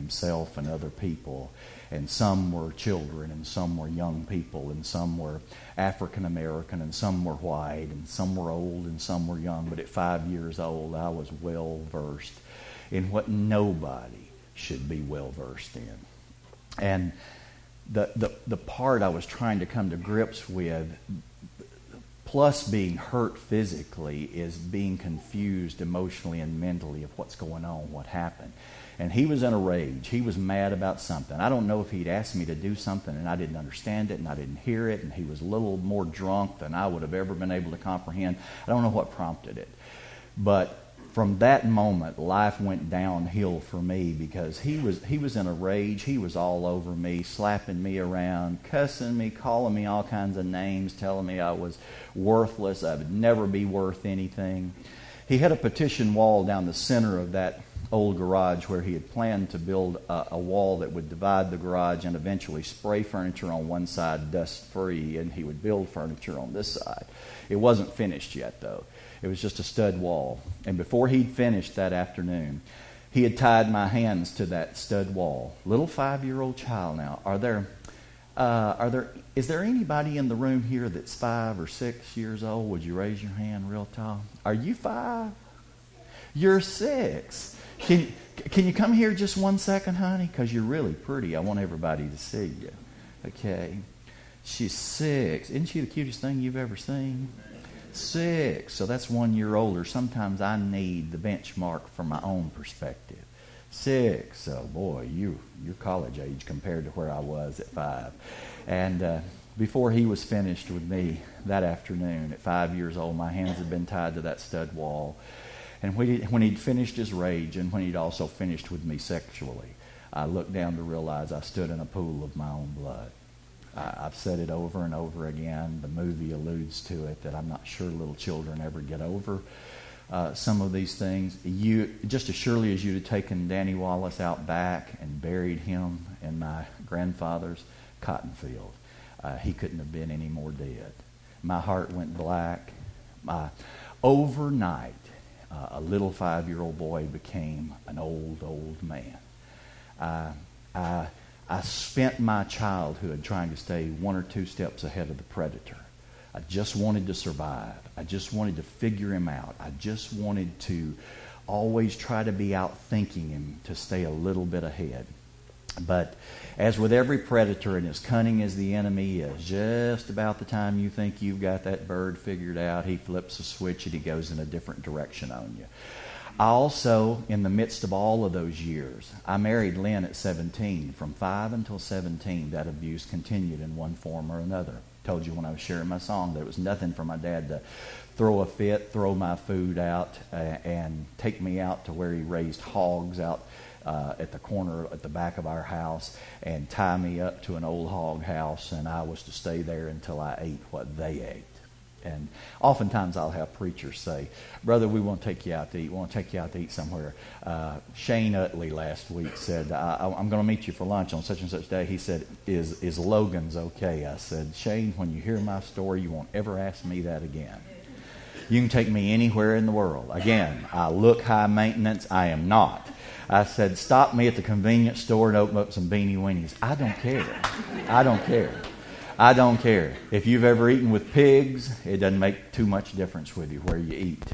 himself and other people. And some were children, and some were young people, and some were African American, and some were white, and some were old, and some were young. But at 5 years old, I was well versed in what nobody should be well versed in. And the part I was trying to come to grips with, plus being hurt physically, is being confused emotionally and mentally of what's going on, what happened. And he was in a rage. He was mad about something. I don't know if he'd asked me to do something and I didn't understand it and I didn't hear it, and he was a little more drunk than I would have ever been able to comprehend. I don't know what prompted it. But from that moment, life went downhill for me, because he was in a rage. He was all over me, slapping me around, cussing me, calling me all kinds of names, telling me I was worthless, I would never be worth anything. He had a partition wall down the center of that old garage where he had planned to build a wall that would divide the garage and eventually spray furniture on one side dust-free, and he would build furniture on this side. It wasn't finished yet, though. It was just a stud wall. And before he'd finished that afternoon, he had tied my hands to that stud wall. Little 5-year-old child now. Is there anybody in the room here that's 5 or 6 years old? Would you raise your hand real tall? Are you 5? You're 6. Can you come here just 1 second, honey? Because you're really pretty. I want everybody to see you. Okay. She's 6. Isn't she the cutest thing you've ever seen? 6. So that's 1 year older. Sometimes I need the benchmark from my own perspective. 6. So, boy, you're college age compared to where I was at 5. And before he was finished with me that afternoon at 5 years old, my hands had been tied to that stud wall. And when he'd finished his rage, and when he'd also finished with me sexually, I looked down to realize I stood in a pool of my own blood. I've said it over and over again. The movie alludes to it, that I'm not sure little children ever get over some of these things. Just as surely as you'd have taken Danny Wallace out back and buried him in my grandfather's cotton field, he couldn't have been any more dead. My heart went black. Overnight, a little 5-year-old boy became an old man. I spent my childhood trying to stay 1 or 2 steps ahead of the predator. I just wanted to survive. I just wanted to figure him out. I just wanted to always try to be outthinking him, to stay a little bit ahead. But as with every predator, and as cunning as the enemy is, just about the time you think you've got that bird figured out, he flips a switch and he goes in a different direction on you. I also, in the midst of all of those years, I married Lynn at 17. From 5 until 17, that abuse continued in one form or another. I told you when I was sharing my song that it was nothing for my dad to throw a fit, throw my food out, and take me out to where he raised hogs out at the corner at the back of our house, and tie me up to an old hog house, and I was to stay there until I ate what they ate. And oftentimes I'll have preachers say, "Brother, we want to take you out to eat. We want to take you out to eat somewhere." Shane Utley last week said, "I'm going to meet you for lunch on such and such day." He said, "Is Logan's okay?" I said, "Shane, when you hear my story, you won't ever ask me that again. You can take me anywhere in the world." Again, I look high maintenance. I am not. I said, "Stop me at the convenience store and open up some beanie weenies." I don't care. I don't care. I don't care. If you've ever eaten with pigs, it doesn't make too much difference with you where you eat.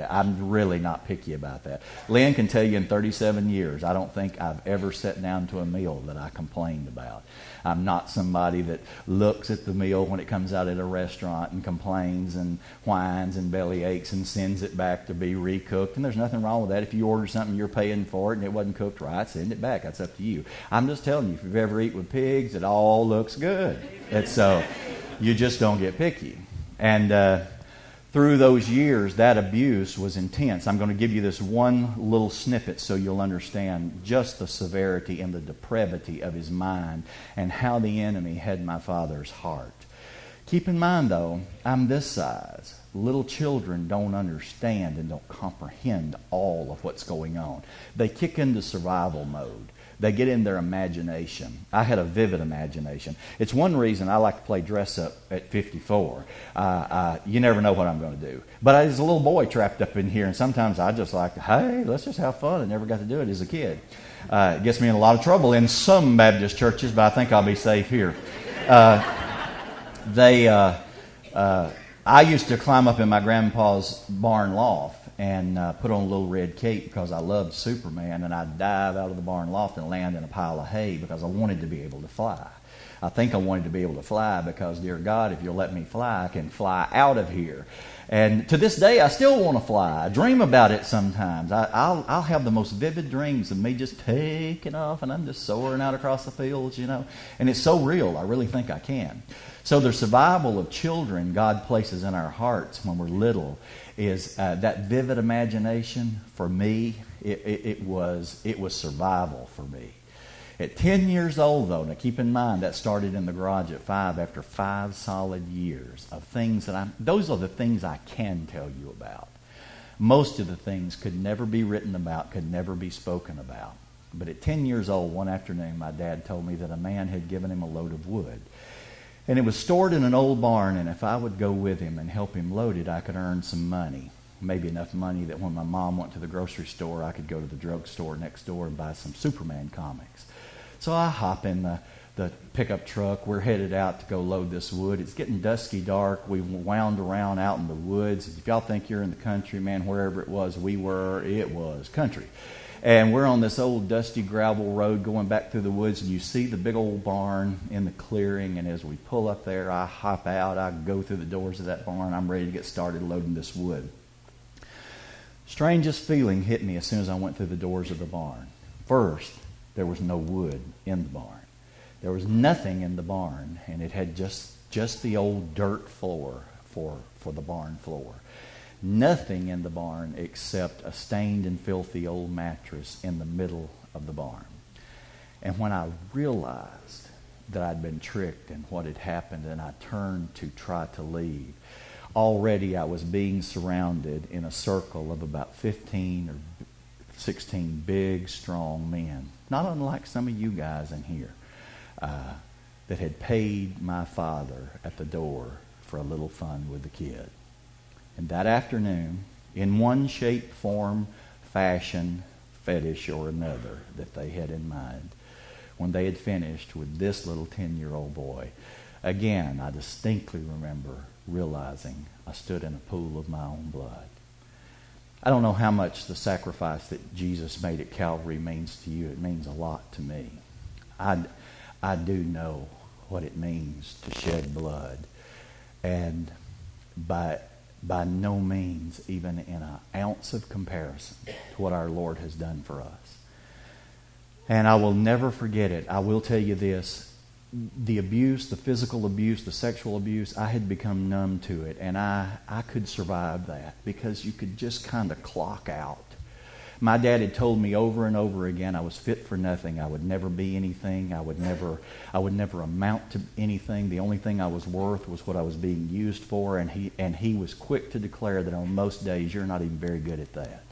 I'm really not picky about that. Lynn can tell you in 37 years, I don't think I've ever sat down to a meal that I complained about. I'm not somebody that looks at the meal when it comes out at a restaurant and complains and whines and belly aches and sends it back to be recooked. And there's nothing wrong with that. If you order something, you're paying for it and it wasn't cooked right, send it back. That's up to you. I'm just telling you, if you've ever eaten with pigs, it all looks good. And so you just don't get picky. And through those years, that abuse was intense. I'm going to give you this one little snippet so you'll understand just the severity and the depravity of his mind and how the enemy had my father's heart. Keep in mind, though, I'm this size. Little children don't understand and don't comprehend all of what's going on. They kick into survival mode. They get in their imagination. I had a vivid imagination. It's one reason I like to play dress up at 54. You never know what I'm going to do. But I was a little boy trapped up in here, and sometimes I just like, hey, let's just have fun. I never got to do it as a kid. It gets me in a lot of trouble in some Baptist churches, but I think I'll be safe here. I used to climb up in my grandpa's barn loft and put on a little red cape because I loved Superman, and I'd dive out of the barn loft and land in a pile of hay because I wanted to be able to fly. I think I wanted to be able to fly because, dear God, if you'll let me fly, I can fly out of here. And to this day, I still want to fly. I dream about it sometimes. I'll have the most vivid dreams of me just taking off, and I'm just soaring out across the fields, And it's so real, I really think I can. So the survival of children God places in our hearts when we're little is that vivid imagination. For me, it was survival for me. At 10 years old, though, now keep in mind that started in the garage at 5 after 5 solid years of things those are the things I can tell you about. Most of the things could never be written about, could never be spoken about. But at 10 years old, one afternoon, my dad told me that a man had given him a load of wood. And it was stored in an old barn, and if I would go with him and help him load it, I could earn some money. Maybe enough money that when my mom went to the grocery store, I could go to the drugstore next door and buy some Superman comics. So I hop in the pickup truck. We're headed out to go load this wood. It's getting dusky dark. We wound around out in the woods. If y'all think you're in the country, man, wherever it was it was country. And we're on this old dusty gravel road going back through the woods, and you see the big old barn in the clearing. And as we pull up there, I hop out. I go through the doors of that barn. I'm ready to get started loading this wood. Strangest feeling hit me as soon as I went through the doors of the barn. First, there was no wood in the barn. There was nothing in the barn, and it had just the old dirt floor for the barn floor. Nothing in the barn except a stained and filthy old mattress in the middle of the barn. And when I realized that I'd been tricked and what had happened, and I turned to try to leave, already I was being surrounded in a circle of about 15 or 16 big, strong men, not unlike some of you guys in here, that had paid my father at the door for a little fun with the kid. And that afternoon, in one shape, form, fashion, fetish, or another that they had in mind, when they had finished with this little 10-year-old boy, again, I distinctly remember realizing I stood in a pool of my own blood. I don't know how much the sacrifice that Jesus made at Calvary means to you. It means a lot to me. I do know what it means to shed blood. And by no means even in an ounce of comparison to what our Lord has done for us. And I will never forget it. I will tell you this. The abuse, the physical abuse, the sexual abuse, I had become numb to it. And I could survive that because you could just kind of clock out. My dad had told me over and over again I was fit for nothing. I would never be anything. I would never amount to anything. The only thing I was worth was what I was being used for. And he was quick to declare that on most days you're not even very good at that.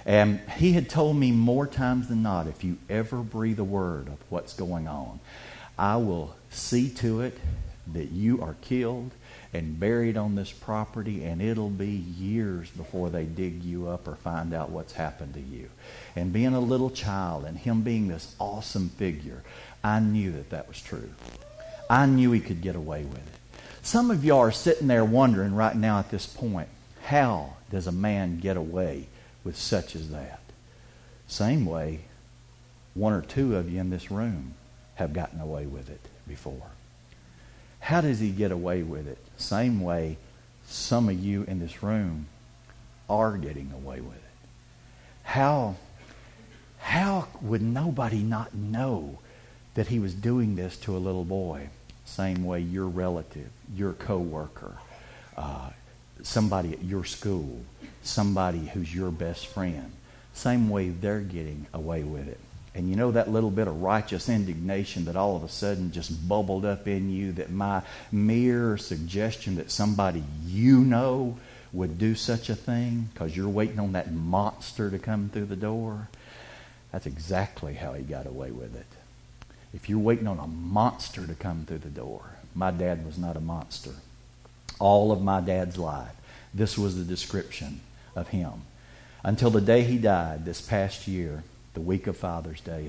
And he had told me more times than not, if you ever breathe a word of what's going on, I will see to it that you are killed and buried on this property, and it'll be years before they dig you up or find out what's happened to you. And being a little child and him being this awesome figure, I knew that was true. I knew he could get away with it. Some of y'all are sitting there wondering right now at this point, how does a man get away with such as that? Same way one or two of you in this room have gotten away with it before. How does he get away with it? Same way some of you in this room are getting away with it. How would nobody not know that he was doing this to a little boy? Same way your relative, your coworker, somebody at your school, somebody who's your best friend. Same way they're getting away with it. And you know that little bit of righteous indignation that all of a sudden just bubbled up in you, that my mere suggestion that somebody you know would do such a thing because you're waiting on that monster to come through the door? That's exactly how he got away with it. If you're waiting on a monster to come through the door, my dad was not a monster. All of my dad's life, this was the description of him. Until the day he died this past year, the week of Father's Day.